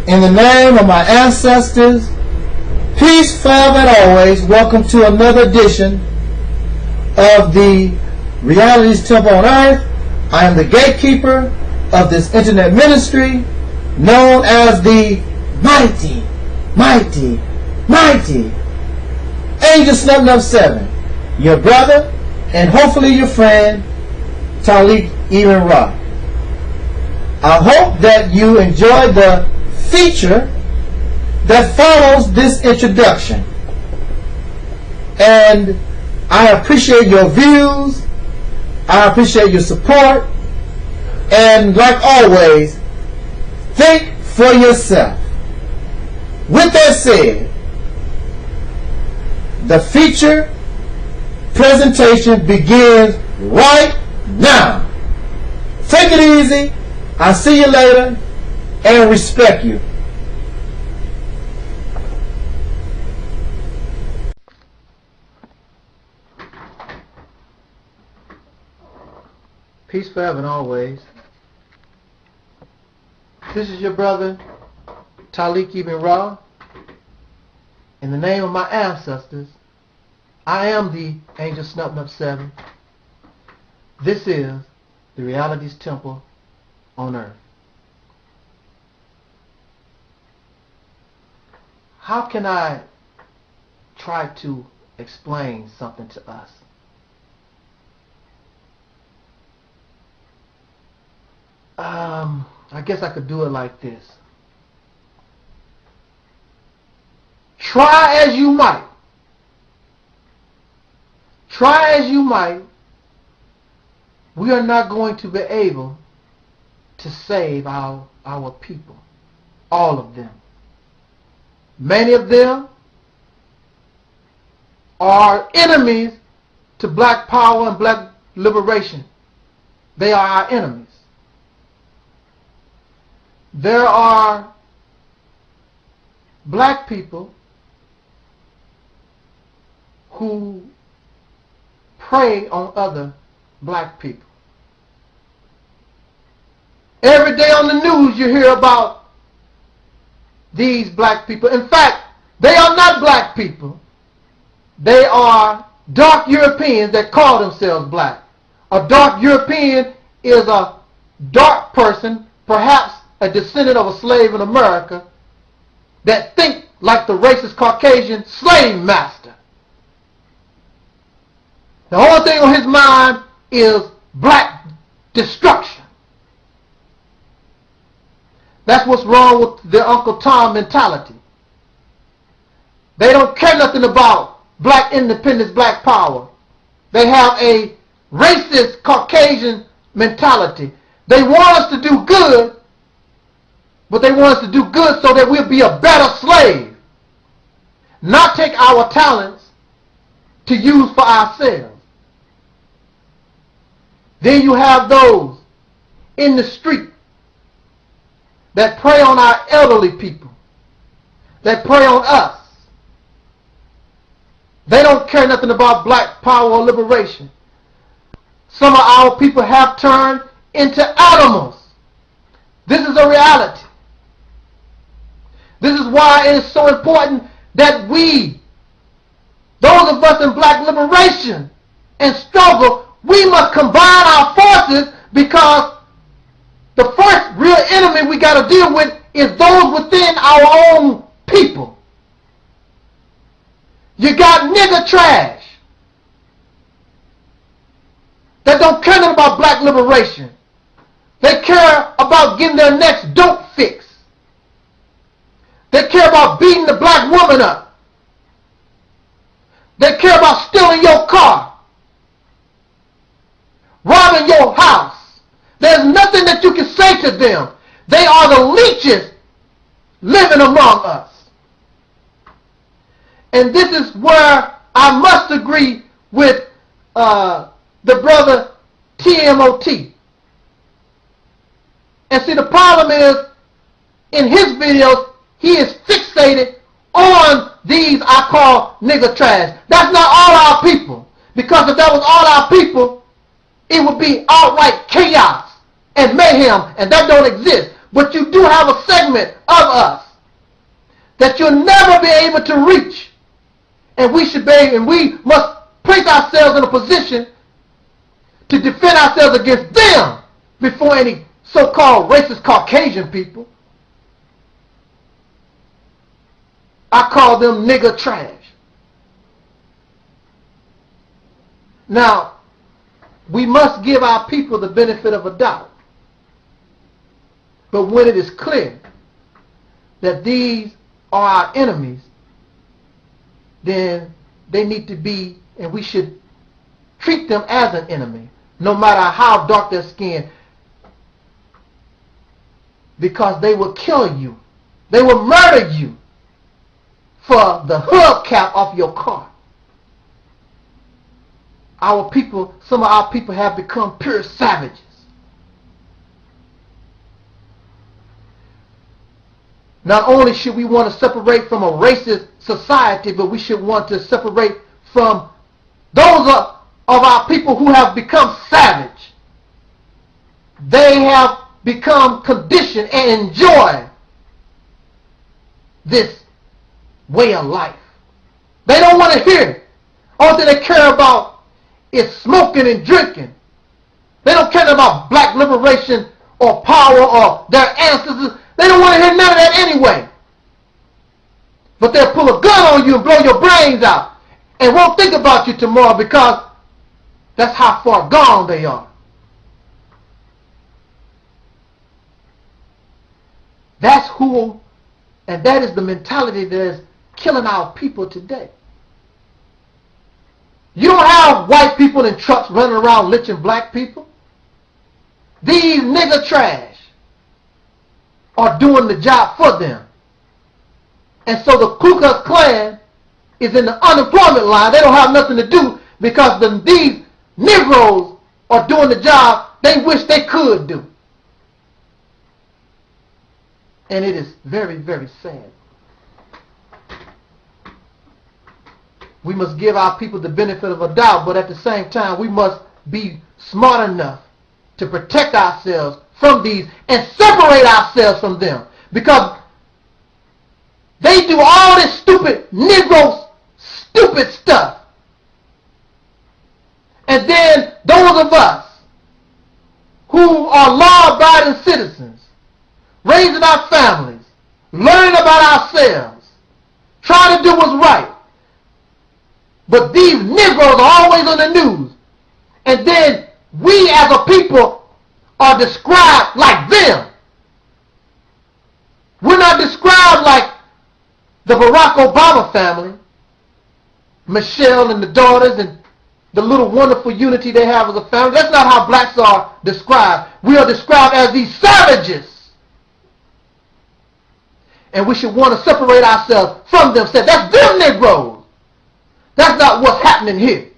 In the name of my ancestors, peace, forever and always, welcome to another edition of the Reality's Temple on Earth. I am the gatekeeper of this internet ministry known as the mighty Angel Snub 7, your brother and hopefully your friend, Taalik Ibn'rad. I hope that you enjoyed the feature that follows this introduction, and I appreciate your views, I appreciate your support, and like always, think for yourself. With that said, the feature presentation begins right now. Take it easy. I'll see you later and respect you. Peace forever and always. This is your brother, Taalik Ibn'rad. In the name of my ancestors, I am the Angel Snub 7. This is the Reality's Temple on Earth. How can I try to explain something to us? I guess I could do it like this. Try as you might, we are not going to be able to save our people, all of them. Many of them are enemies to black power and black liberation. They are our enemies. There are black people who prey on other black people. Every day on the news you hear about these black people. In fact, they are not black people. They are dark Europeans that call themselves black. A dark European is a dark person, perhaps a descendant of a slave in America, that think like the racist Caucasian slave master. The only thing on his mind is black destruction. That's what's wrong with the Uncle Tom mentality. They don't care nothing about black independence, black power. They have a racist Caucasian mentality. They want us to do good, but they want us to do good so that we'll be a better slave, not take our talents to use for ourselves. Then you have those in the street that prey on our elderly people, that prey on us. They don't care nothing about black power or liberation. Some of our people have turned into animals. This is a reality. This is why it is so important that we, those of us in black liberation and struggle, we must combine our forces, because the first real enemy we got to deal with is those within our own people. You got nigger trash that don't care nothing about black liberation. They care about getting their next dope fix. They care about beating the black woman up. They care about stealing your car, robbing your house. There's nothing that you can say to them. They are the leeches living among us. And this is where I must agree with the brother TMOT. And see, the problem is, in his videos, he is fixated on these I call nigger trash. That's not all our people. Because if that was all our people, it would be outright chaos and mayhem, and that don't exist. But you do have a segment of us that you'll never be able to reach. And we must place ourselves in a position to defend ourselves against them before any so-called racist Caucasian people. I call them nigger trash. Now, we must give our people the benefit of a doubt. But when it is clear that these are our enemies, then they need to be, and we should treat them as an enemy, no matter how dark their skin, because they will kill you. They will murder you for the hubcap off your car. Our people, some of our people have become pure savages. Not only should we want to separate from a racist society, but we should want to separate from those of our people who have become savage. They have become conditioned and enjoy this way of life. They don't want to hear it. All that they care about is smoking and drinking. They don't care about black liberation or power or their ancestors. They don't want to hear none of that anyway. But they'll pull a gun on you and blow your brains out and won't think about you tomorrow, because that's how far gone they are. That's who, and that is the mentality that is killing our people today. You don't have white people in trucks running around lynching black people. These nigger trash are doing the job for them. And so the Ku Klux Klan is in the unemployment line. They don't have nothing to do because these Negroes are doing the job they wish they could do. And it is very, very sad. We must give our people the benefit of a doubt, but at the same time, we must be smart enough to protect ourselves from these and separate ourselves from them, because they do all this stupid Negro stupid stuff. And then those of us who are law-abiding citizens, raising our families, learning about ourselves, trying to do what's right. But these Negroes are always on the news. And then we as a people are described like them. We're not described like the Barack Obama family, Michelle and the daughters and the little wonderful unity they have as a family. That's not how blacks are described. We are described as these savages. And we should want to separate ourselves from them. Say, that's them Negroes. That's not what's happening here.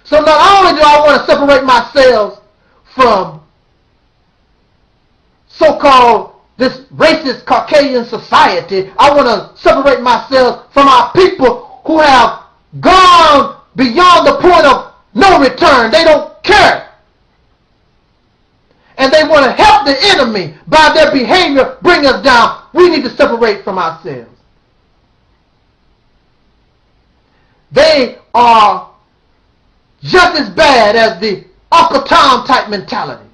So not only do I want to separate myself from so-called this racist Caucasian society, I want to separate myself from our people who have gone beyond the point of no return. They don't care. And they want to help the enemy by their behavior bring us down. We need to separate from ourselves. They are just as bad as the Uncle Tom type mentality.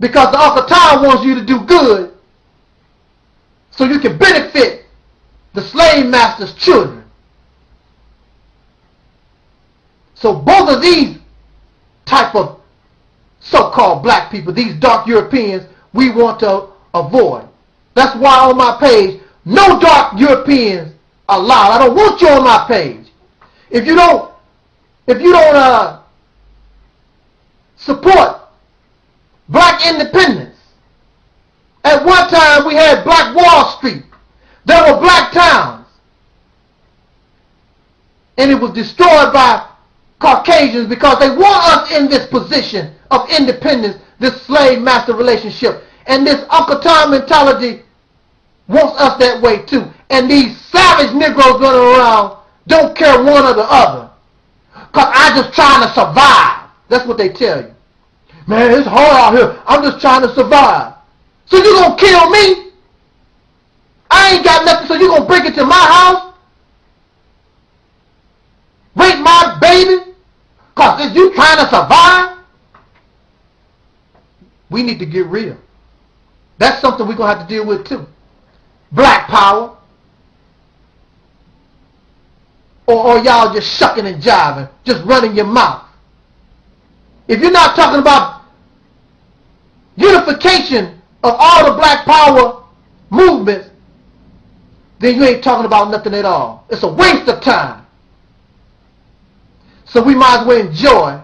Because the Uncle Tom wants you to do good so you can benefit the slave master's children. So both of these type of so-called black people, these dark Europeans, we want to avoid. That's why on my page, no dark Europeans allowed. I don't want you on my page. If you don't support black independence, at one time we had Black Wall Street. There were black towns. And it was destroyed by Caucasians because they want us in this position of independence, this slave-master relationship. And this Uncle Tom mentality wants us that way too. And these savage Negroes running around don't care one or the other. Because I'm just trying to survive. That's what they tell you. Man, it's hard out here. I'm just trying to survive. So you gonna kill me? I ain't got nothing, so you gonna break into my house? Rape my baby? Cause if you trying to survive? We need to get real. That's something we're gonna have to deal with too. Black power. Or y'all just shucking and jiving, just running your mouth. If you're not talking about unification of all the black power movements, then you ain't talking about nothing at all. It's a waste of time. So we might as well enjoy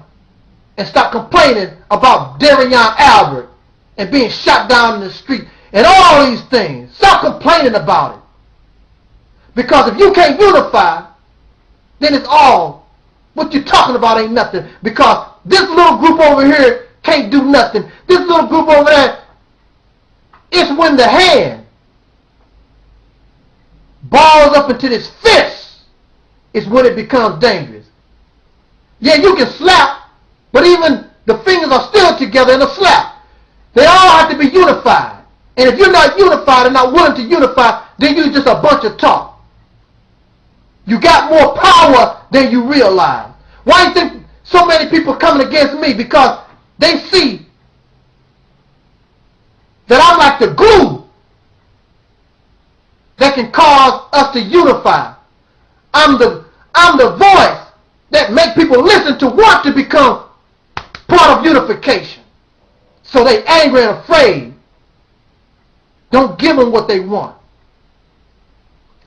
and stop complaining about Darion Albert and being shot down in the street and all these things. Stop complaining about it. Because if you can't unify, then it's all. What you're talking about ain't nothing. Because this little group over here can't do nothing. This little group over there, it's when the hand balls up into this fist is when it becomes dangerous. Yeah, you can slap, but even the fingers are still together in a slap. They all have to be unified. And if you're not unified and not willing to unify, then you're just a bunch of talk. You got more power than you realize. Why do you think so many people coming against me? Because they see that I'm like the glue that can cause us to unify. I'm the voice that make people listen to want to become part of unification. So they angry and afraid. Don't give them what they want.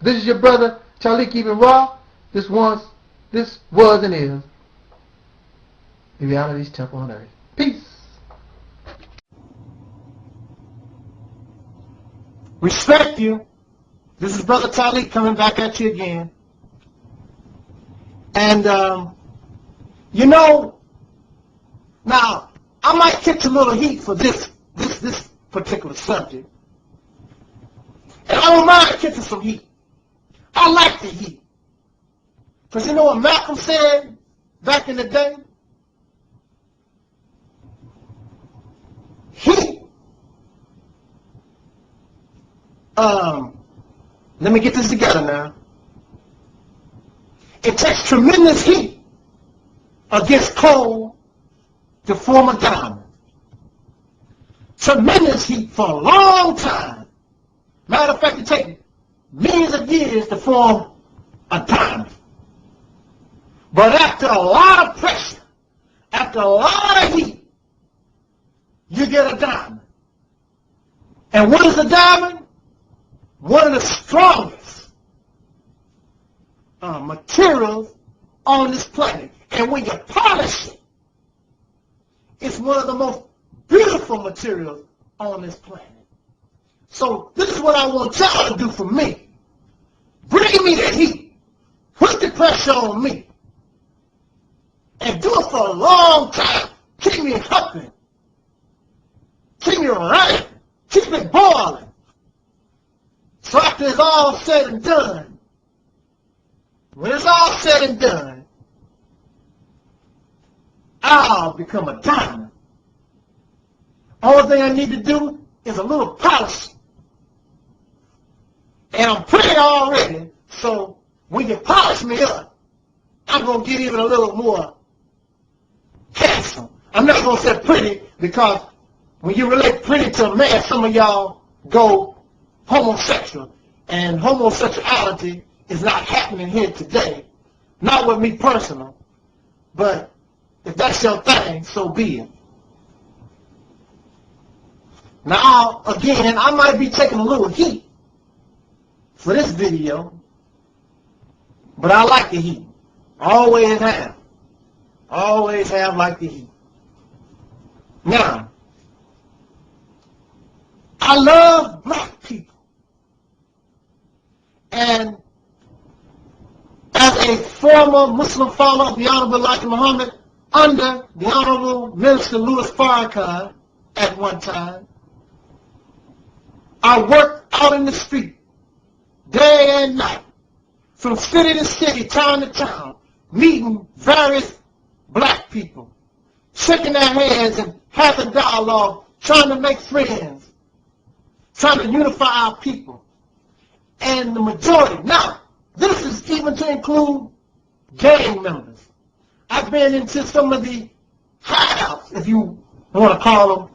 This is your brother Taalik Ibn'rad. This was and is the Reality's Temple on Earth. Peace. Respect you. This is Brother Taalik coming back at you again. And, you know, now, I might catch a little heat for this particular subject. And I don't mind catching some heat. I like the heat. Because you know what Malcolm said back in the day? Heat. Let me get this together now. It takes tremendous heat against coal to form a diamond. Tremendous heat for a long time. Matter of fact, it takes millions of years to form a diamond. But after a lot of pressure, after a lot of heat, you get a diamond. And what is a diamond? One of the strongest materials on this planet. And when you polish it, it's one of the most beautiful materials on this planet. So this is what I want y'all to do for me. Bring me the heat. Put the pressure on me. And do it for a long time. Keep me huffing. Keep me running. Keep it boiling. So after it's all said and done, when it's all said and done, I'll become a diamond. All thing I need to do is a little polish. And I'm pretty already, so when you polish me up, I'm going to get even a little more handsome. I'm not going to say pretty, because when you relate pretty to a man, some of y'all go homosexual. And homosexuality is not happening here today. Not with me personal. But if that's your thing, so be it. Now, again, I might be taking a little heat for this video, but I like the heat. Always have. Always have liked the heat. Now, I love black people. And as a former Muslim follower of the Honorable Elijah Muhammad, under the Honorable Minister Louis Farrakhan at one time, I worked out in the street, day and night, from city to city, town to town, meeting various black people, shaking their hands and having dialogue, trying to make friends, trying to unify our people. And the majority, now, this is even to include gang members. I've been into some of the hideouts, if you want to call them,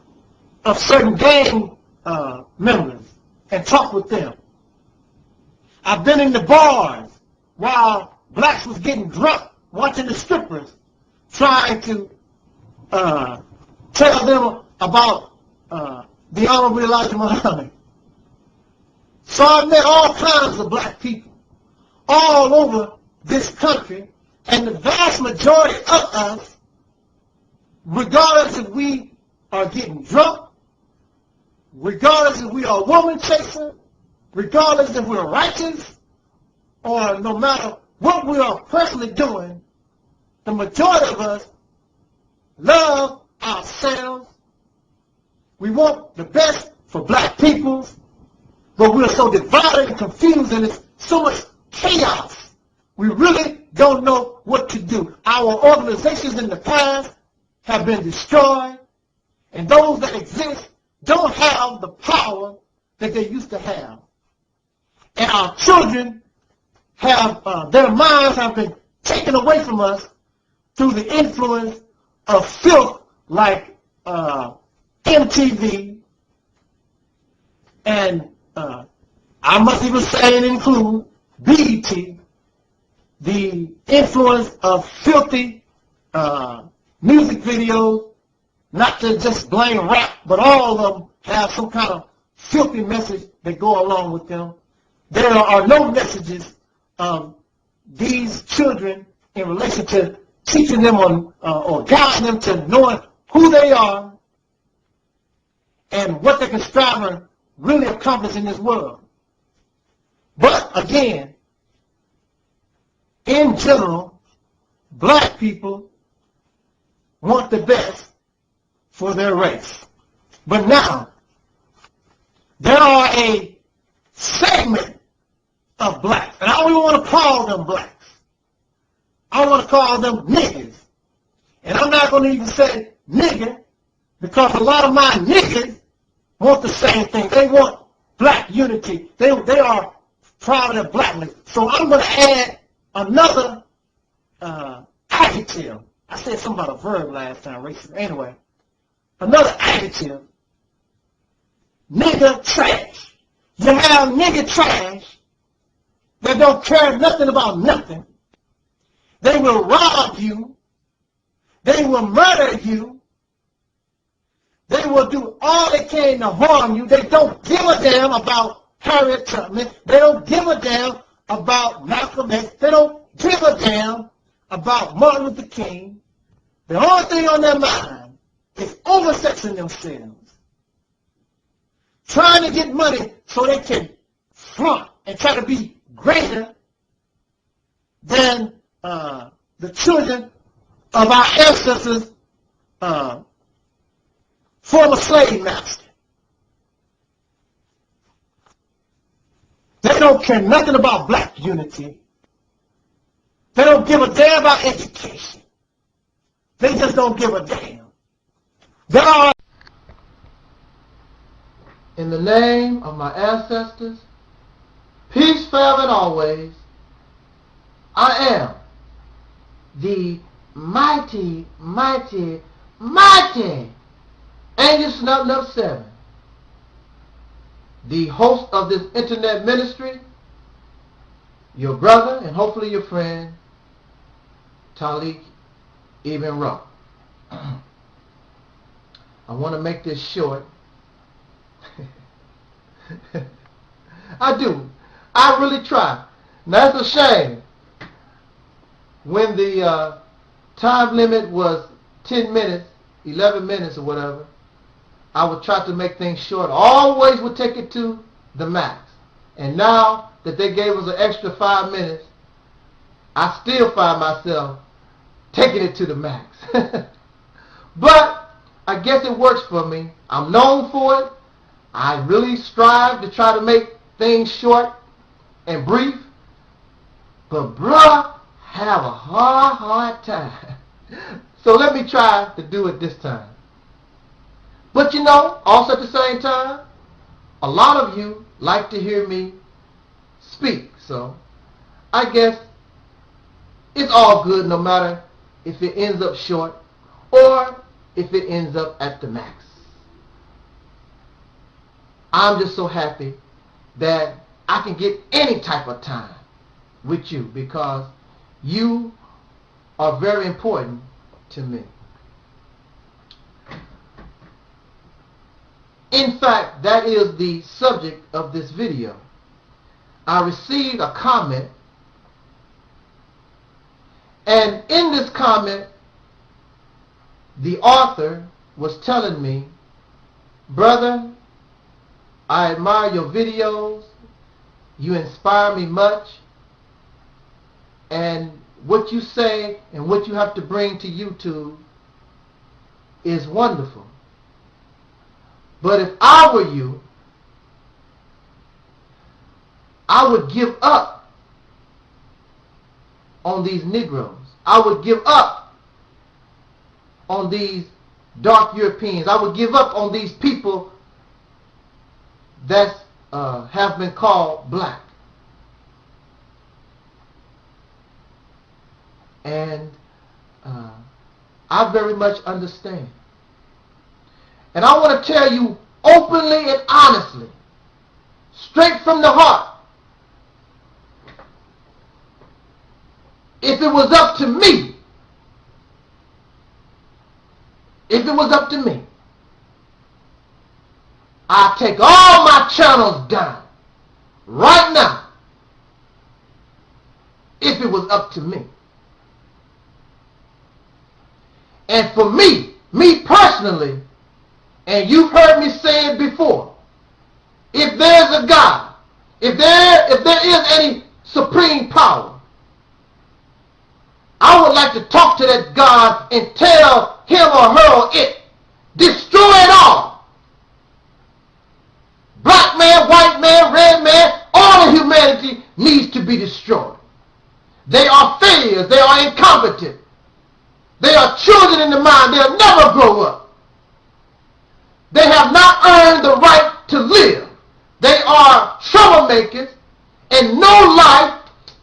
of certain gang members and talked with them. I've been in the bars while blacks was getting drunk, watching the strippers, trying to tell them about the Honorable Elijah Muhammad. So I've met all kinds of black people all over this country, and the vast majority of us, regardless if we are getting drunk, regardless if we are woman chaser, regardless if we're righteous, or no matter what we are personally doing, the majority of us love ourselves. We want the best for black people, but we're so divided and confused, and it's so much chaos. We really don't know what to do. Our organizations in the past have been destroyed, and those that exist don't have the power that they used to have. And our children have, their minds have been taken away from us through the influence of filth like MTV, and I must even say and include BET, the influence of filthy music videos, not to just blame rap, but all of them have some kind of filthy message that go along with them. There are no messages of these children in relation to teaching them on, or guiding them to knowing who they are and what they can strive and really accomplish in this world. But again, in general, black people want the best for their race. But now, there are a segment of blacks, and I don't even want to call them blacks. I want to call them niggers. And I'm not going to even say nigger, because a lot of my niggers want the same thing. They want black unity. They are proud of their blackness. So I'm going to add another adjective. I said something about a verb last time, racist. Anyway, another adjective. Nigger trash. You have nigger trash that don't care nothing about nothing. They will rob you. They will murder you. They will do all they can to harm you. They don't give a damn about Harriet Tubman. They don't give a damn about Malcolm X. They don't give a damn about Martin Luther King. The only thing on their mind is oversexing themselves, trying to get money so they can front and try to be greater than the children of our ancestors, former slave master. They don't care nothing about black unity. They don't give a damn about education. They just don't give a damn. There are, in the name of my ancestors, peace forever and always, I am the mighty, mighty, mighty Angel Snub 7, the host of this internet ministry, your brother and hopefully your friend, Taalik Ibn'rad. I want to make this short. I do. I really try. Now, it's a shame. When the time limit was 10 minutes, 11 minutes or whatever, I would try to make things short. Always would take it to the max. And now that they gave us an extra 5 minutes, I still find myself taking it to the max. But I guess it works for me. I'm known for it. I really strive to try to make things short and brief. But bruh, have a hard time. So let me try to do it this time. But you know, also at the same time, a lot of you like to hear me speak. So I guess it's all good no matter if it ends up short or if it ends up at the max. I'm just so happy that I can get any type of time with you because you are very important to me. In fact, that is the subject of this video. I received a comment, and in this comment, the author was telling me, brother, I admire your videos, you inspire me much, and what you say and what you have to bring to YouTube is wonderful. But if I were you, I would give up on these Negroes. I would give up on these dark Europeans. I would give up on these people that have been called black. And I very much understand. And I want to tell you openly and honestly, straight from the heart, if it was up to me, I'd take all my channels down right now if it was up to me. And for me personally, and you've heard me say it before, if there's a God, if there is any supreme power, I would like to talk to that God and tell him or her or it, destroy it all. Black man, white man, red man, all of humanity needs to be destroyed. They are failures. They are incompetent. They are children in the mind. They'll never grow up. They have not earned the right to live. They are troublemakers, and no life,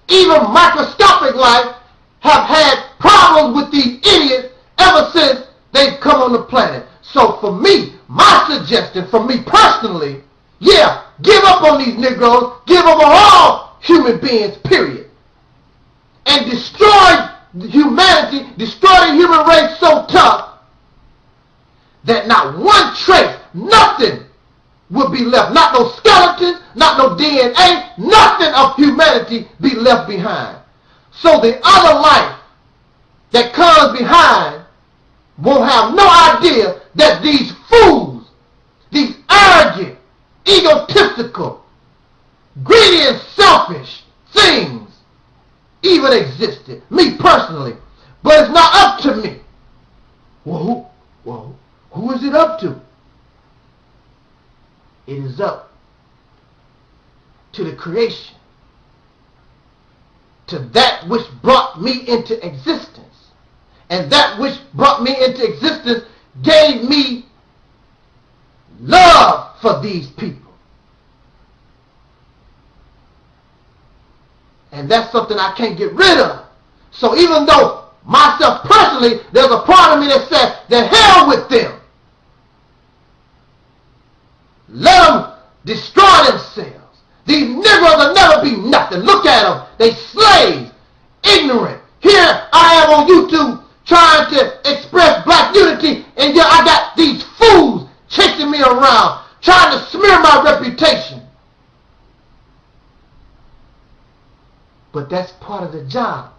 even microscopic life, have had problems with these idiots ever since they've come on the planet. So for me, my suggestion, for me personally, yeah, give up on these Negroes, give up on all human beings, period. And destroy humanity, destroy the human race so tough that not one trace, nothing would be left. Not no skeletons, not no DNA, nothing of humanity be left behind. So the other life that comes behind won't have no idea that these fools, these arrogant, egotistical, greedy and selfish things even existed. Me personally. But it's not up to me. Well, who is it up to? It is up to the creation, to that which brought me into existence. And that which brought me into existence gave me love for these people. And that's something I can't get rid of. So even though myself personally, there's a part of me that says, the hell with them. Let them destroy themselves. These Negroes will never be nothing. Look at them. They slaves. Ignorant. Here I am on YouTube trying to express black unity, and yet I got these fools chasing me around, trying to smear my reputation. But that's part of the job.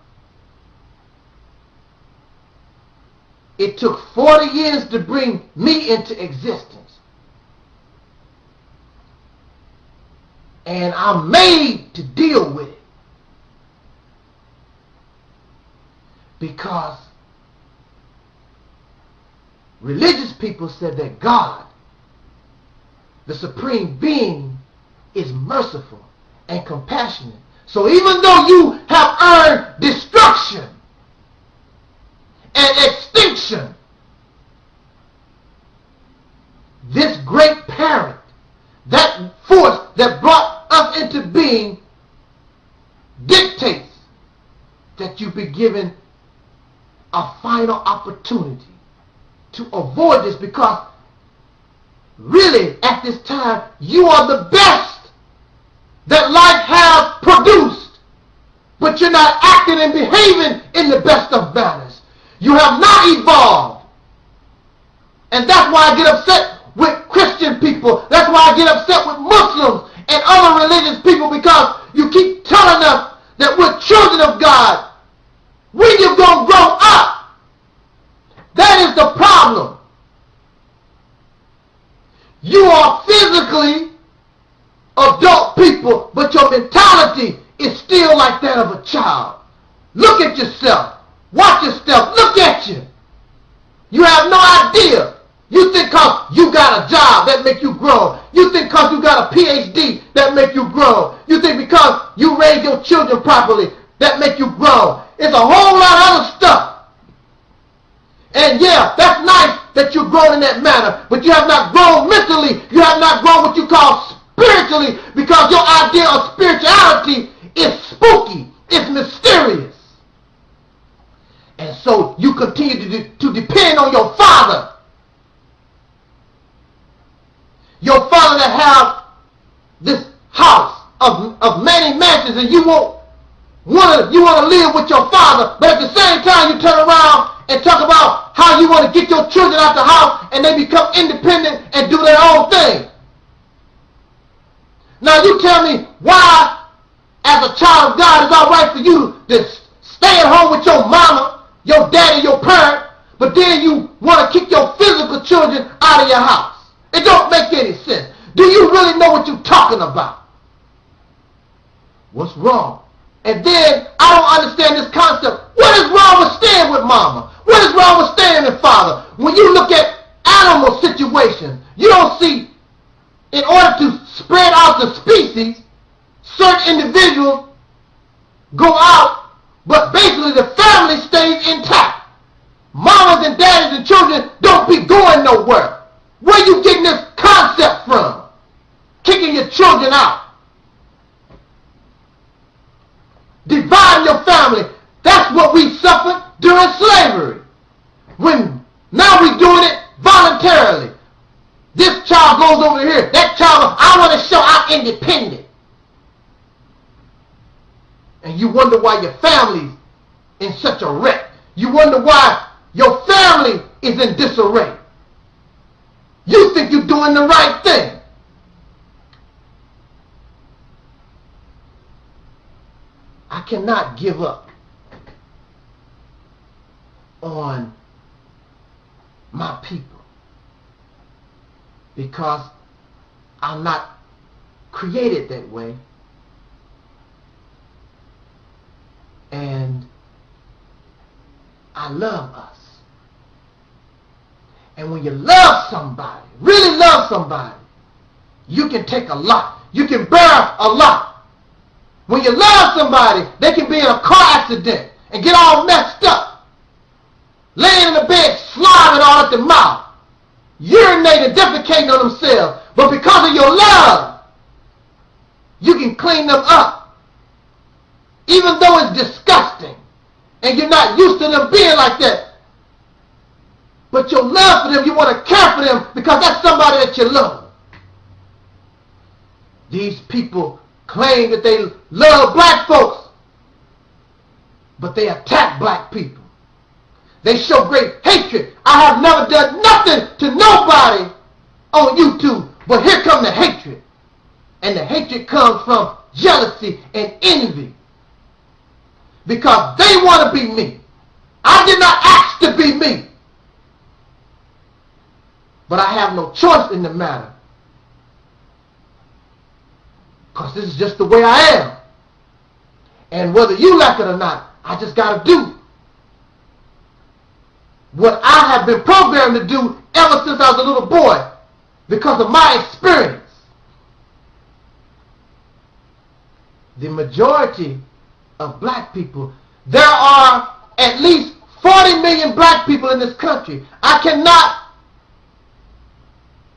It took 40 years to bring me into existence. And I'm made to deal with it. Because religious people said that God, the supreme being, is merciful and compassionate. So even though you have earned destruction and extinction inspiration, this great parent, that force that brought us into being, dictates that you be given a final opportunity to avoid this, because really at this time you are the best that life has produced, but you're not acting and behaving in the best of manners. You have not evolved. And that's why I get upset with Christian people. That's why I get upset with Muslims and other religious people, because you keep telling us that we're children of God. When you gonna grow up? That is the problem. You are physically adult people, but your mentality is still like that of a child. Look at yourself. Watch yourself. Look at you. You have no idea. You think because you got a job that make you grow. You think because you got a PhD that make you grow. You think because you raise your children properly that make you grow. It's a whole lot of other stuff. And yeah, that's nice that you've grown in that manner, but you have not grown mentally. You have not grown what you call spiritually, because your idea of spirituality is spooky. It's mysterious. And so you continue to depend on your father. Your father that have this house of many mansions, and you want to live with your father, but at the same time you turn around and talk about how you want to get your children out the house and they become independent and do their own thing. Now you tell me why, as a child of God, it's all right for you to stay at home with your mama, your daddy, your parent, but then you want to kick your physical children out of your house. It don't make any sense. Do you really know what you're talking about? What's wrong? And then I don't understand this concept. What is wrong with staying with mama? What is wrong with staying with father? When you look at animal situations, you don't see, in order to spread out the species, certain individuals go out, but basically the family stays intact. Mamas and daddies and children don't be going nowhere. Where you getting this concept from? Kicking your children out. Dividing your family. That's what we suffered during slavery. When now we're doing it voluntarily. This child goes over here. That child, I want to show I'm independent. And you wonder why your family's in such a wreck. You wonder why your family is in disarray. You think you're doing the right thing. I cannot give up on my people because I'm not created that way. And I love us. And when you love somebody, really love somebody, you can take a lot. You can bear a lot. When you love somebody, they can be in a car accident and get all messed up, laying in the bed, slobbing all at the mouth, urinating, defecating on themselves. But because of your love, you can clean them up. Even though it's disgusting and you're not used to them being like that. But your love for them, you want to care for them because that's somebody that you love. These people claim that they love black folks, but they attack black people. They show great hatred. I have never done nothing to nobody on YouTube, but here comes the hatred. And the hatred comes from jealousy and envy. Because they want to be me. I did not ask to be me. But I have no choice in the matter. Because this is just the way I am. And whether you like it or not, I just got to do what I have been programmed to do ever since I was a little boy because of my experience. The majority of black people, there are at least 4 40 million black people in this country. I cannot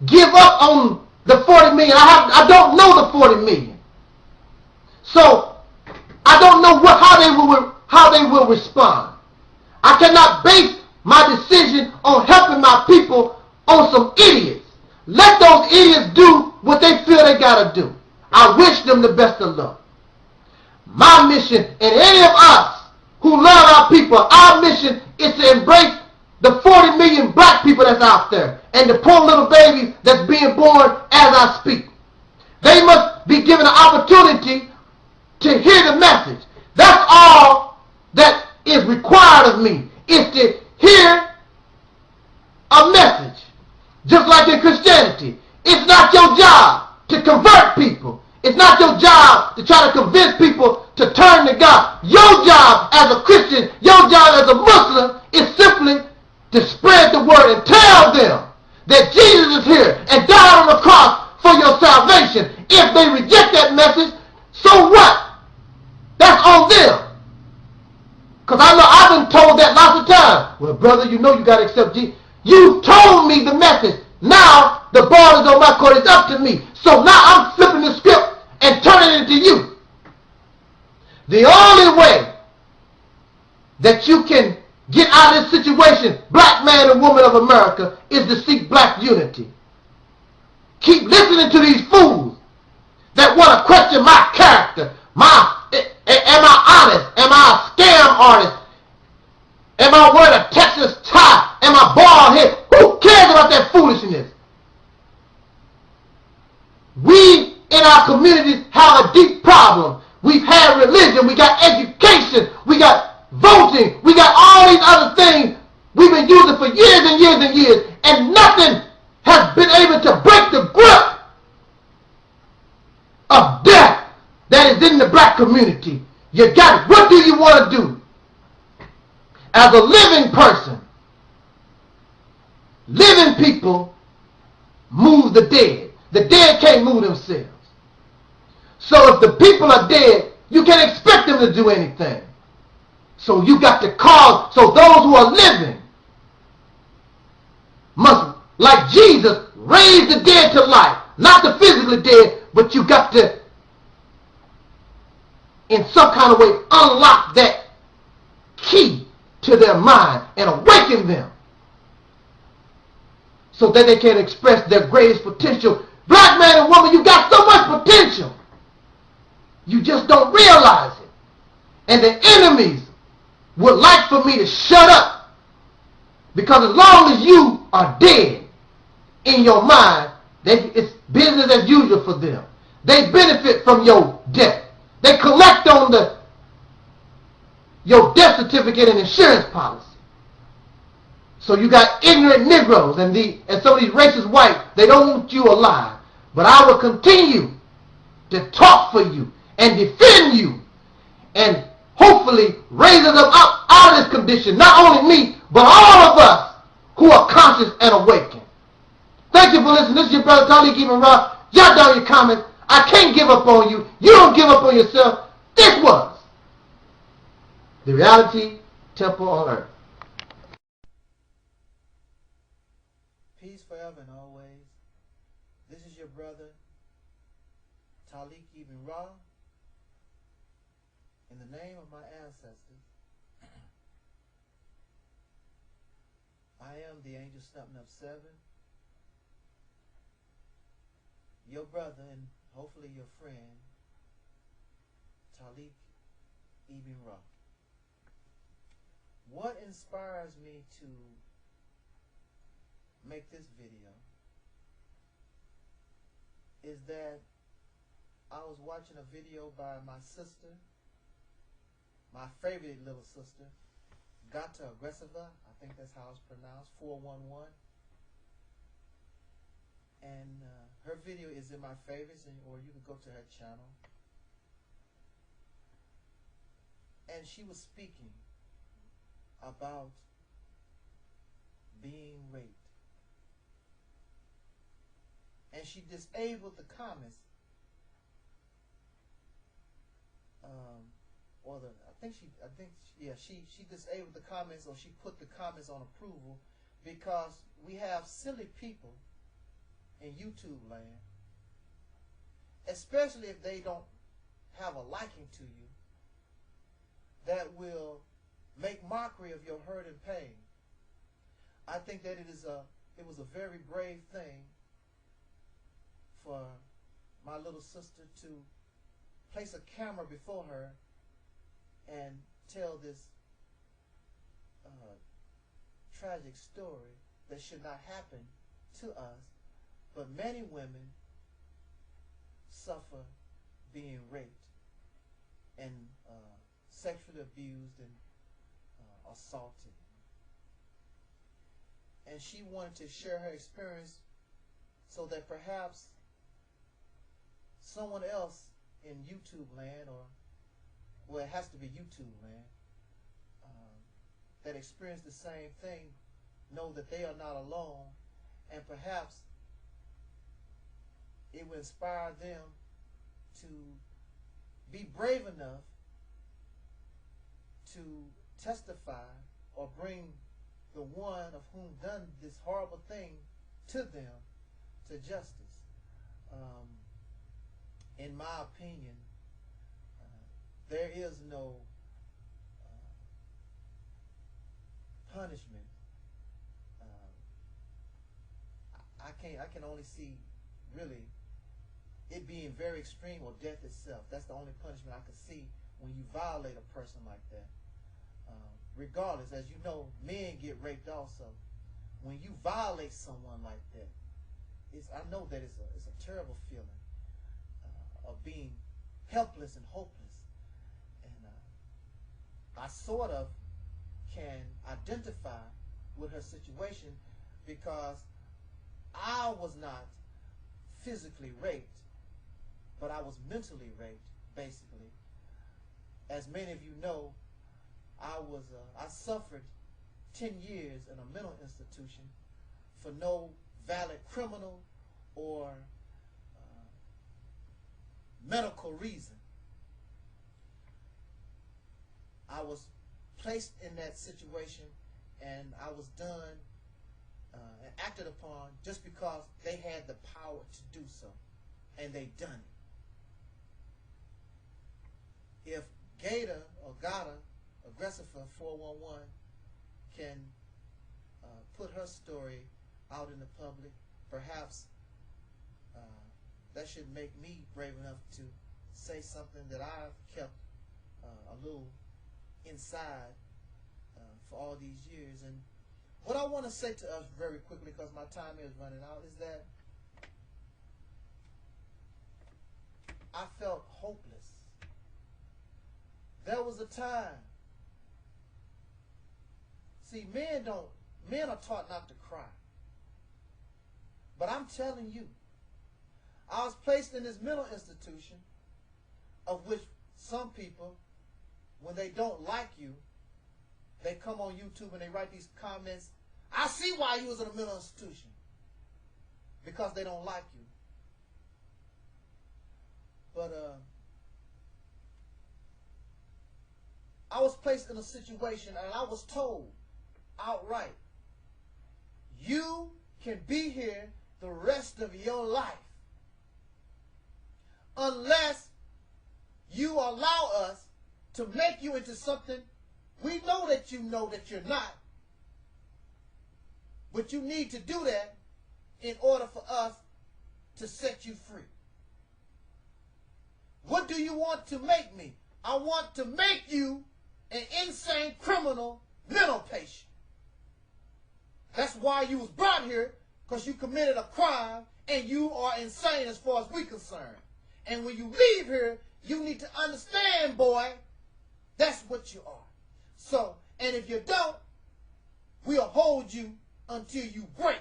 give up on the 40 million. I don't know the 40 million. So I don't know how they will respond. I cannot base my decision on helping my people on some idiots. Let those idiots do what they feel they gotta do. I wish them the best of luck. My mission, and any of us who love our people, our mission is to embrace the 40 million black people that's out there and the poor little babies that's being born as I speak. They must be given an opportunity to hear the message. That's all that is required of me, is to hear a message. Just like in Christianity, it's not your job to convert people. It's not your job to try to convince people to turn to God. Your job as a Christian, your job as a Muslim is simply to spread the word and tell them that Jesus is here and died on the cross for your salvation. If they reject that message, so what? That's on them. Because I know I've been told that lots of times. Well, brother, you know you got to accept Jesus. You told me the message. Now the ball is on my court. It's up to me. So now I'm flipping the script and turning it into you. The only way that you can get out of this situation, black man and woman of America, is to seek black unity. Keep listening to these fools that want to question my character. Am I honest? Am I a scam artist? Am I wearing a Texas tie? Am I bald head? Who cares about that foolishness? We in our communities have a deep problem. We've had religion, we got education, we got voting, we got all these other things we've been using for years and years and years, and nothing has been able to break the grip of death that is in the black community. You got it. What do you want to do? As a living person, living people move the dead. The dead can't move themselves. So if the people are dead, you can't expect them to do anything. So you got to cause, so those who are living must, like Jesus, raise the dead to life. Not the physically dead, but you got to, in some kind of way, unlock that key to their mind and awaken them so that they can express their greatest potential. Black man and woman, you got so much potential. You just don't realize it. And the enemies would like for me to shut up, because as long as you are dead in your mind, it's business as usual for them. They benefit from your death. They collect on your death certificate and insurance policy. So you got ignorant Negroes and some of these racist whites. They don't want you alive. But I will continue to talk for you and defend you and hopefully raise them up out of this condition. Not only me, but all of us who are conscious and awakened. Thank you for listening. This is your brother Taalik Ibn'rad. Jot down your comments. I can't give up on you. You don't give up on yourself. This was the Reality Temple on Earth. Peace forever and always. This is your brother Taalik Ibn'rad. In the name of my ancestors, I am the angel stepping up 7, your brother and hopefully your friend, Taalik Ibn'rad. What inspires me to make this video is that I was watching a video by my sister, my favorite little sister, Gata Aggressiva, I think that's how it's pronounced, 411. And her video is in my favorites, or you can go to her channel. And she was speaking about being raped. And she disabled the comments or she disabled the comments, or she put the comments on approval, because we have silly people in YouTube land, especially if they don't have a liking to you, that will make mockery of your hurt and pain. I think that it was a very brave thing for my little sister to place a camera before her and tell this tragic story that should not happen to us, but many women suffer being raped and sexually abused and assaulted. And she wanted to share her experience so that perhaps someone else in YouTube land, or well, it has to be YouTube land, that experienced the same thing, know that they are not alone, and perhaps it will inspire them to be brave enough to testify or bring the one of whom done this horrible thing to them to justice. In my opinion, there is no punishment. I can only see really it being very extreme, or death itself. That's the only punishment I can see when you violate a person like that. Regardless, as you know, men get raped also. When you violate someone like that, I know that it's a terrible feeling of being helpless and hopeless. And I sort of can identify with her situation, because I was not physically raped, but I was mentally raped, basically. As many of you know, I suffered 10 years in a mental institution for no valid criminal or medical reason. I was placed in that situation, and I was done and acted upon just because they had the power to do so, and they done it. If Gator or Gata, Aggressive 411, can put her story out in the public, perhaps that should make me brave enough to say something that I've kept a little inside for all these years. And what I want to say to us very quickly, because my time is running out, is that I felt hopeless. There was a time. See, men are taught not to cry. But I'm telling you, I was placed in this mental institution, of which some people, when they don't like you, they come on YouTube and they write these comments. I see why you was in a mental institution. Because they don't like you. But I was placed in a situation, and I was told outright, you can be here the rest of your life unless you allow us to make you into something we know that you're not. But you need to do that in order for us to set you free. What do you want to make me? I want to make you an insane criminal mental patient. That's why you was brought here, because you committed a crime and you are insane as far as we're concerned. And when you leave here, you need to understand, boy, that's what you are. So, and if you don't, we'll hold you until you break,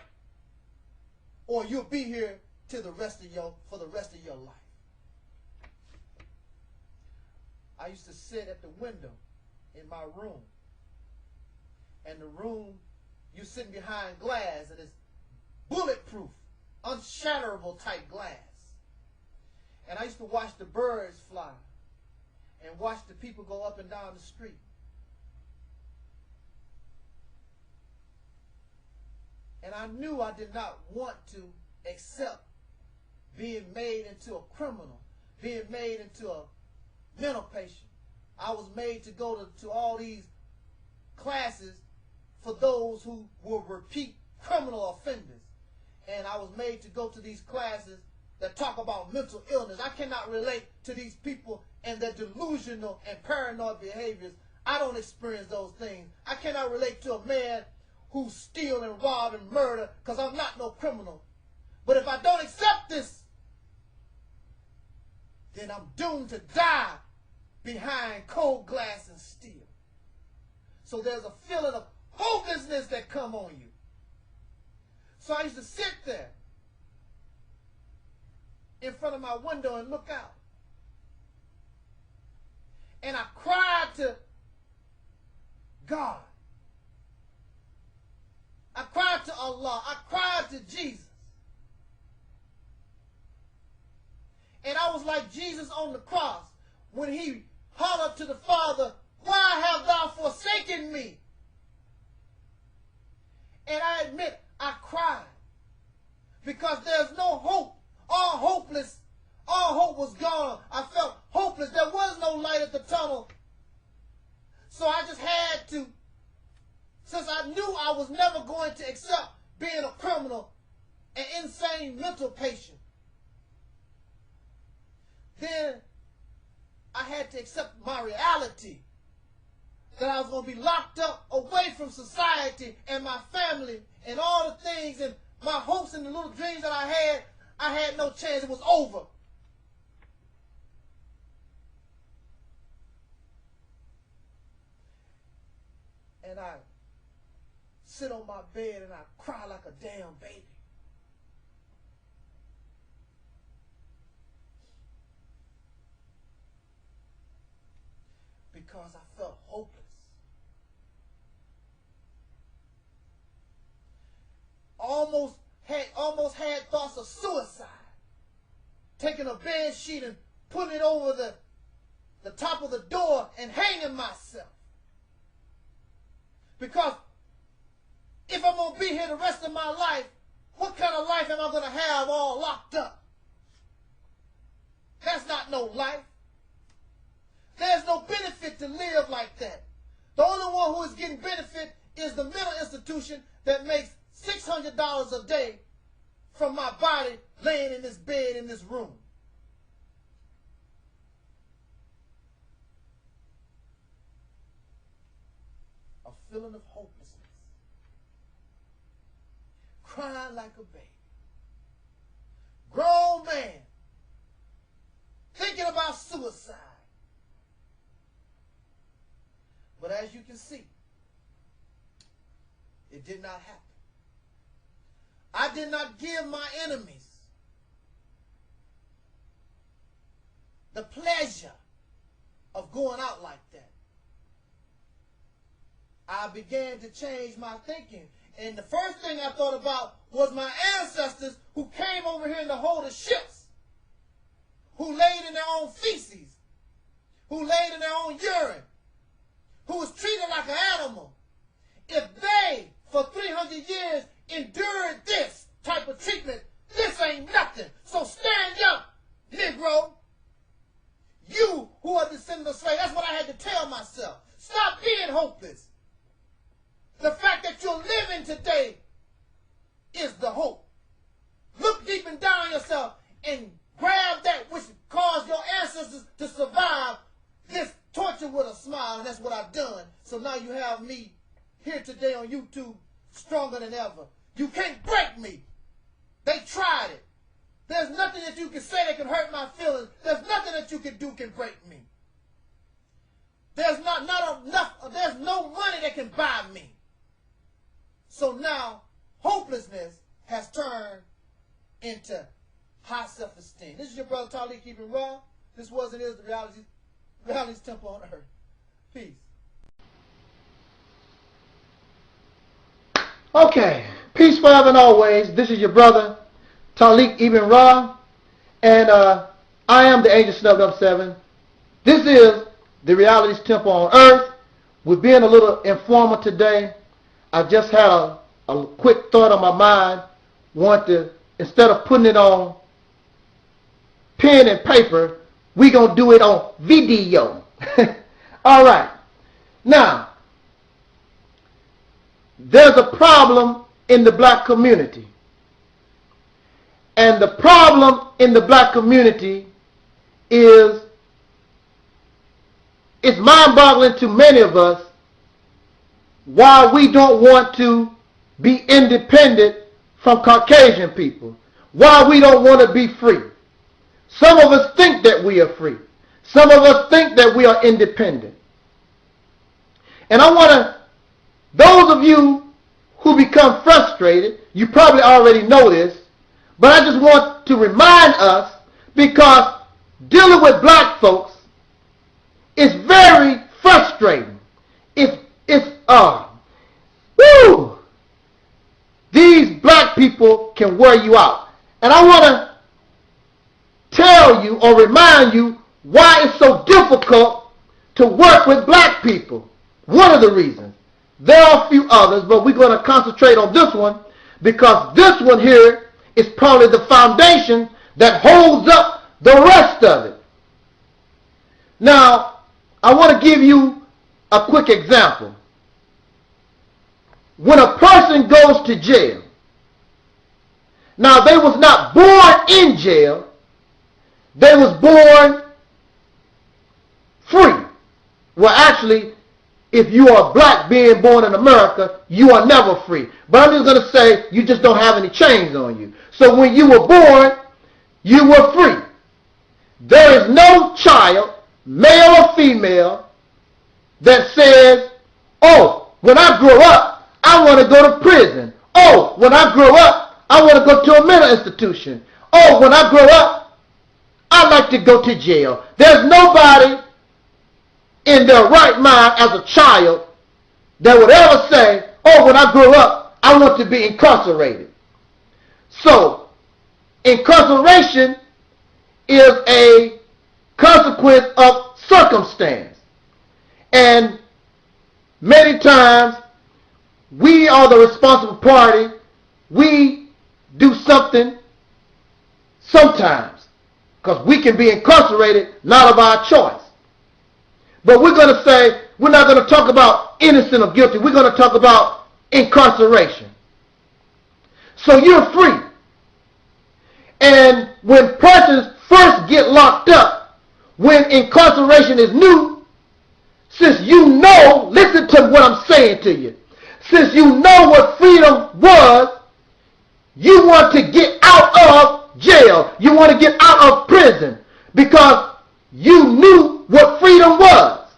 or you'll be here for the rest of your life. I used to sit at the window in my room, and the room, you're sitting behind glass, and it's bulletproof, unshatterable type glass. And I used to watch the birds fly, and watched the people go up and down the street. And I knew I did not want to accept being made into a criminal, being made into a mental patient. I was made to go to all these classes for those who were repeat criminal offenders. And I was made to go to these classes that talk about mental illness. I cannot relate to these people and their delusional and paranoid behaviors. I don't experience those things. I cannot relate to a man who steal and rob and murder because I'm not no criminal. But if I don't accept this, then I'm doomed to die behind cold glass and steel. So there's a feeling of hopelessness that come on you. So I used to sit there in front of my window and look out. And I cried to God. I cried to Allah. I cried to Jesus. And I was like Jesus on the cross when he hollered to the Father, "Why have thou forsaken me?" And I admit, I cried because there's no hope. All hope was gone. I felt hopeless. There was no light at the tunnel. So I just had to, since I knew I was never going to accept being a criminal, an insane mental patient, then I had to accept my reality, that I was going to be locked up away from society and my family and all the things and my hopes and the little dreams that I had no chance. It was over. And I sit on my bed and I cry like a damn baby. Because I felt hopeless. Almost had thoughts of suicide. Taking a bed sheet and putting it over the top of the door and hanging myself. Because if I'm going to be here the rest of my life, what kind of life am I going to have all locked up? That's not no life. There's no benefit to live like that. The only one who is getting benefit is the mental institution that makes $600 a day from my body laying in this bed in this room. A feeling of hopelessness. Crying like a baby. Grown man. Thinking about suicide. But as you can see, it did not happen. I did not give my enemies the pleasure of going out like that. I began to change my thinking. And the first thing I thought about was my ancestors who came over here in the hold of ships, who laid in their own feces, who laid in their own urine, who was treated like an animal. If they, for 300 years, endured this type of treatment, this ain't nothing. So stand up, Negro. You who are descendants of slaves, that's what I had to tell myself. Stop being hopeless. The fact that you're living today is the hope. Look deep and down yourself and grab that which caused your ancestors to survive this torture with a smile, and that's what I've done. So now you have me here today on YouTube, stronger than ever. You can't break me. They tried it. There's nothing that you can say that can hurt my feelings. There's nothing that you can do can break me. There's not enough. There's no money that can buy me. So now hopelessness has turned into high self-esteem. This is your brother Taalik keeping raw. This was and is the Reality's temple on earth. Peace. Okay, peace forever and always. This is your brother Taalik Ibn'rad, and I am the Angel Snubbed Up 7. This is the Reality's Temple on Earth. We're being a little informal today. I just had a quick thought on my mind. Want to, instead of putting it on pen and paper, we're going to do it on video. All right. Now, there's a problem in the black community. And the problem in the black community is, it's mind-boggling to many of us why we don't want to be independent from Caucasian people, why we don't want to be free. Some of us think that we are free. Some of us think that we are independent. And I want to, those of you who become frustrated, you probably already know this, but I just want to remind us, because dealing with black folks is very frustrating. These black people can wear you out. And I want to tell you or remind you why it's so difficult to work with black people. One of the reasons. There are a few others, but we're going to concentrate on this one, because this one here is probably the foundation that holds up the rest of it. Now, I want to give you a quick example. When a person goes to jail, now they was not born in jail, they was born free. Well, actually, if you are black being born in America, you are never free. But I'm just going to say, you just don't have any chains on you. So when you were born, you were free. There is no child, male or female, that says, oh, when I grow up, I want to go to prison. Oh, when I grow up, I want to go to a mental institution. Oh, when I grow up, I like to go to jail. There's nobody in their right mind as a child that would ever say, oh, when I grow up, I want to be incarcerated. So, incarceration is a consequence of circumstance. And many times, we are the responsible party. We do something sometimes, because we can be incarcerated, not of our choice. But we're going to say, we're not going to talk about innocent or guilty. We're going to talk about incarceration. So you're free. And when persons first get locked up, when incarceration is new, since you know, listen to what I'm saying to you, since you know what freedom was, you want to get out of jail. You want to get out of prison, because you knew what freedom was.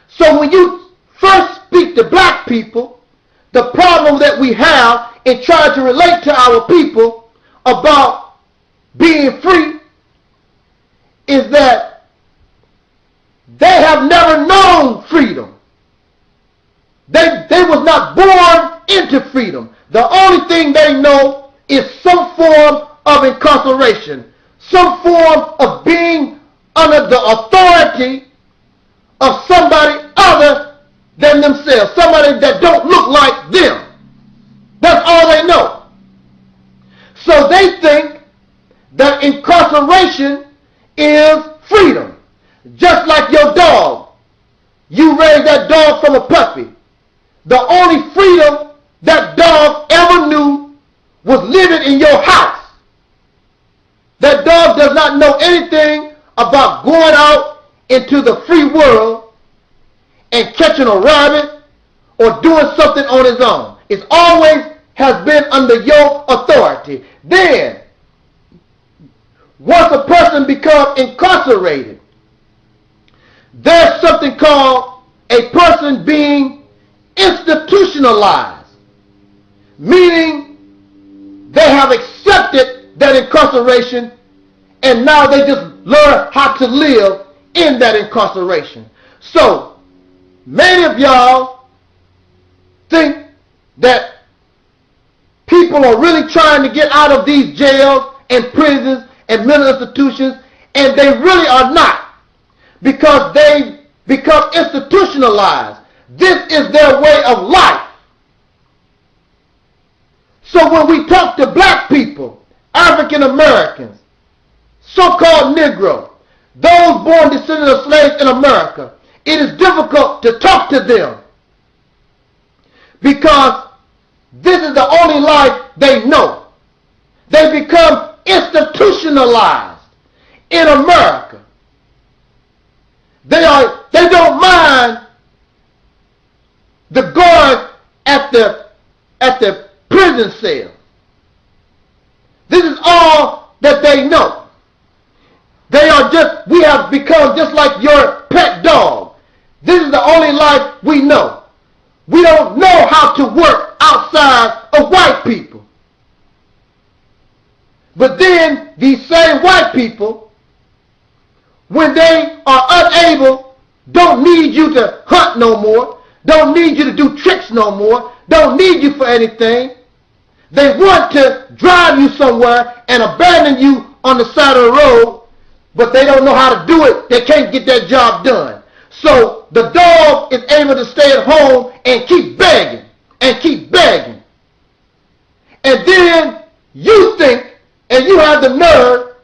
So when you first speak to black people, the problem that we have in trying to relate to our people about being free is that they have never known freedom. They was not born into freedom. The only thing they know is some form of incarceration, some form of being under the authority of somebody other than themselves, somebody that don't look like them. That's all they know. So they think that incarceration is freedom. Just like your dog. You raised that dog from a puppy. The only freedom that dog ever knew was living in your house. That dog does not know anything about going out into the free world and catching a rabbit or doing something on his own. It always has been under your authority. Then, once a person becomes incarcerated, there's something called a person being institutionalized, meaning they have accepted that incarceration and now they just learn how to live in that incarceration. So, many of y'all think that people are really trying to get out of these jails and prisons and mental institutions, and they really are not. because they become institutionalized. This is their way of life. So when we talk to black people, African Americans, so-called Negro, those born descendants of slaves in America, it is difficult to talk to them because this is the only life they know. They become institutionalized in America. They don't mind the guard at the prison cell. This is all that they know. We have become just like your pet dog. This is the only life we know. We don't know how to work outside of white people. But then these same white people, when they are unable, don't need you to hunt no more, don't need you to do tricks no more, don't need you for anything. They want to drive you somewhere and abandon you on the side of the road, but they don't know how to do it. They can't get that job done. So the dog is able to stay at home and keep begging and keep begging. And then you think, and you have the nerve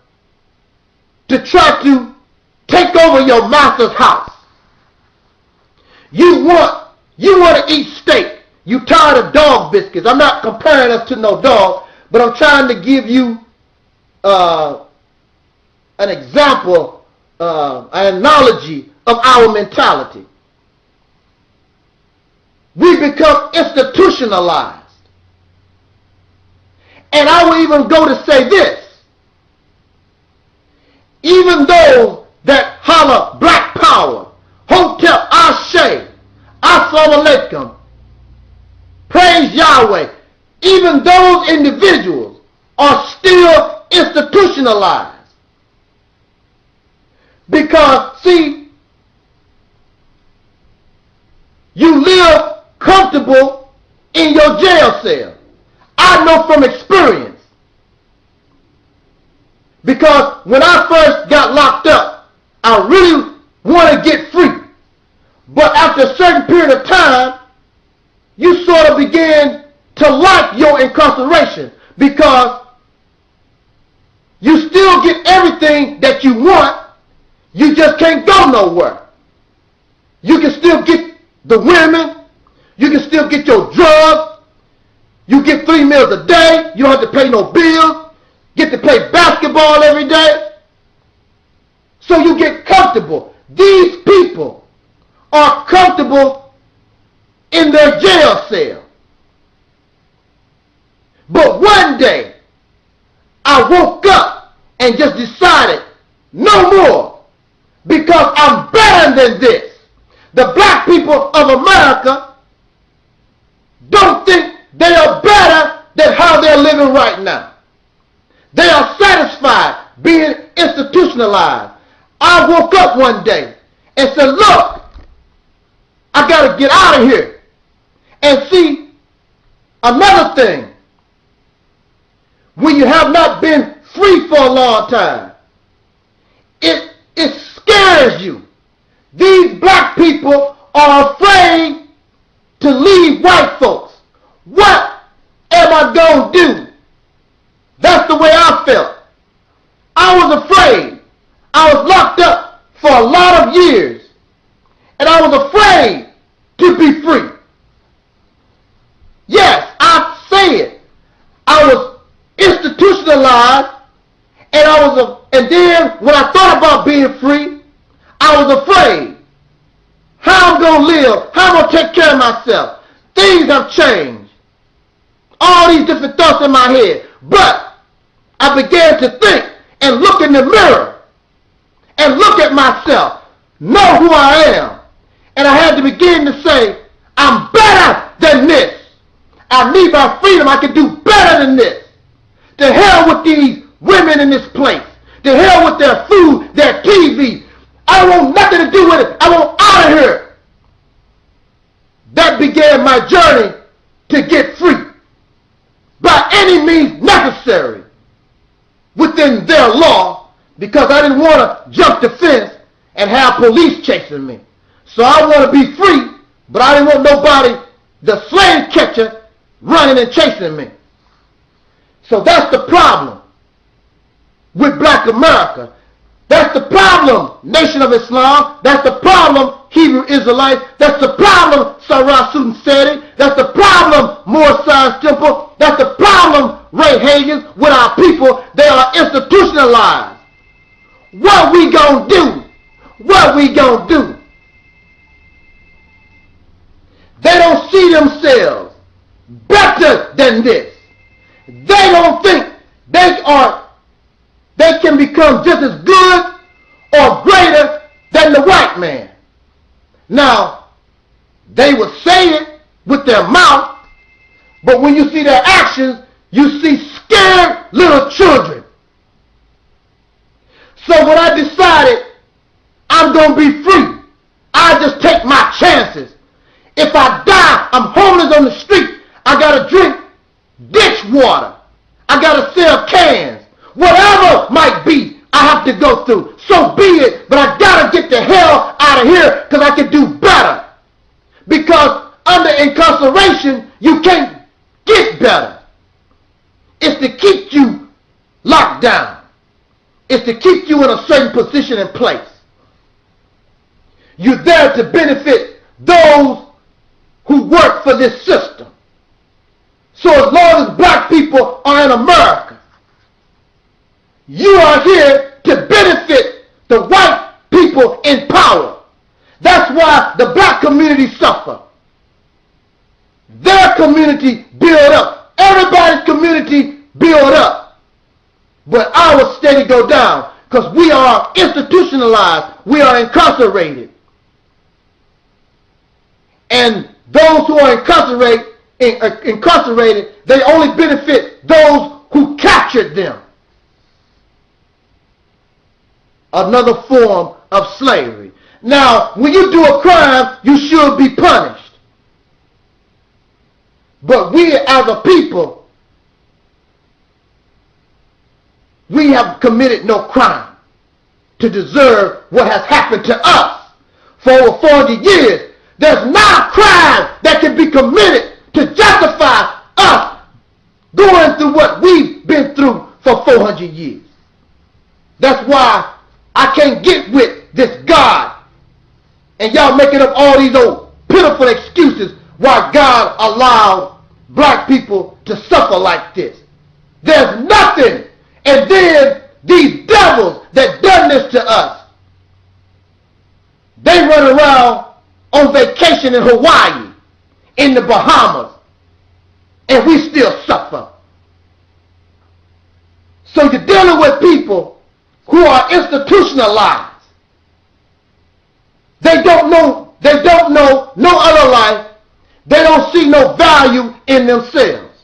to try to take over your master's house. You want to eat steak. You tired of dog biscuits. I'm not comparing us to no dog, but I'm trying to give you an example, an analogy of our mentality. We become institutionalized. And I will even go to say this. Even those that holler black power, hotel ashe, assalamu alaikum, praise Yahweh, even those individuals are still institutionalized. Because, see, you live comfortable in your jail cell. I know from experience. Because when I first got locked up, I really want to get free. But after a certain period of time, you sort of begin to like your incarceration because you still get everything that you want. You just can't go nowhere. You can still get the women. You can still get your drugs. You get 3 meals a day. You don't have to pay no bills. Get to play basketball every day. So you get comfortable. These people are comfortable in their jail cell. But one day, I woke up and just decided, no more. Because I'm better than this. The black people of America don't think they are better than how they're living right now. They are satisfied being institutionalized. I woke up one day and said, look, I got to get out of here. And see, another thing, when you have not been free for a long time, it scares you. These black people are afraid to leave white folks. What am I going to do? That's the way I felt. I was afraid. I was locked up for a lot of years. And I was afraid to be free. Yes, I say it. I was institutionalized, and then when I thought about being free, I was afraid. How I'm going to live, how I'm going to take care of myself. Things have changed. All these different thoughts in my head. But I began to think and look in the mirror and look at myself, know who I am. And I had to begin to say, I'm better than this. I need my freedom. I can do better than this. To hell with these women in this place. To hell with their food, their TV. I don't want nothing to do with it. I want out of here. That began my journey to get free. By any means necessary. Within their law. Because I didn't want to jump the fence and have police chasing me. So I want to be free, but I didn't want nobody, the slave catcher, running and chasing me. So that's the problem with black America. That's the problem, Nation of Islam. That's the problem, Hebrew Israelites. That's the problem, Sarah Sudan Seti. That's the problem, Moore Science Temple. That's the problem, Ray Hagen, with our people. They are institutionalized. What we gonna do? What we gonna do? They don't see themselves better than this. They don't think they can become just as good or greater than the white man. Now, they will say it with their mouth, but when you see their actions, you see scared little children. So when I decided I'm going to be free, I just take my chances. If I die, I'm homeless on the street. I got to drink ditch water. I got to sell cans. Whatever might be, I have to go through. So be it, but I got to get the hell out of here because I can do better. Because under incarceration, you can't get better. It's to keep you locked down. It's to keep you in a certain position and place. You're there to benefit those who work for this system. So as long as black people are in America, you are here to benefit the white people in power. That's why the black community suffer. Their community build up. Everybody's community build up. But ours steady go down because we are institutionalized. We are incarcerated. And those who are incarcerated, they only benefit those who captured them. Another form of slavery. Now, when you do a crime, you should be punished. But we as a people, we have committed no crime to deserve what has happened to us for over 400 years. There's not a crime that can be committed to justify us going through what we've been through for 400 years. That's why I can't get with this God. And y'all making up all these old pitiful excuses why God allowed black people to suffer like this. There's nothing. And then these devils that done this to us, they run around on vacation in Hawaii, in the Bahamas, and we still suffer. So you're dealing with people who are institutionalized. They don't know no other life. They don't see no value in themselves.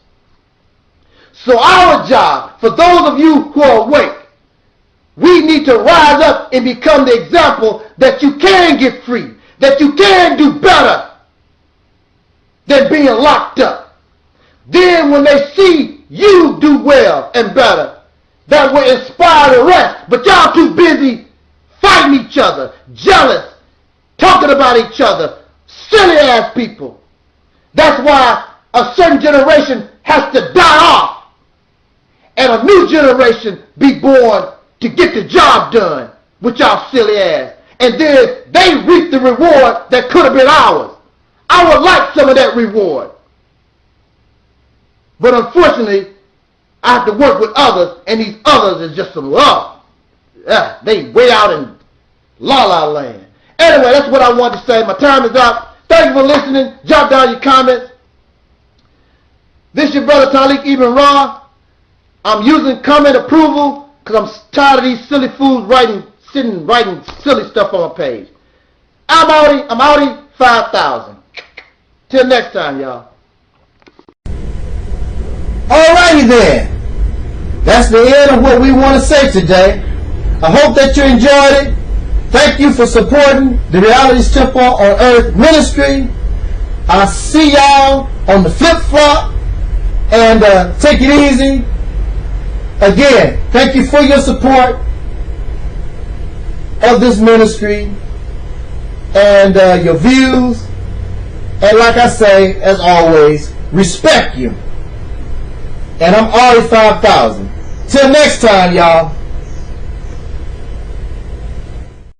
So our job, for those of you who are awake, we need to rise up and become the example that you can get free, that you can do better than being locked up. Then when they see you do well and better, that will inspire the rest. But y'all too busy fighting each other, jealous, talking about each other, silly ass people. That's why a certain generation has to die off and a new generation be born to get the job done with y'all silly ass. And then they reap the reward that could have been ours. I would like some of that reward. But unfortunately, I have to work with others, and these others is just some love. Yeah, they way out in la-la land. Anyway, that's what I wanted to say. My time is up. Thank you for listening. Jot down your comments. This is your brother Taalik Ibn'rad. I'm using comment approval because I'm tired of these silly fools writing silly stuff on my page. I'm outie 5,000. Till next time, y'all. Alrighty then. That's the end of what we want to say today. I hope that you enjoyed it. Thank you for supporting the Reality Temple on Earth Ministry. I'll see y'all on the flip-flop. And take it easy. Again, thank you for your support. of this ministry and your views. And like I say, as always, respect you. And I'm Ari 5000. Till next time, y'all.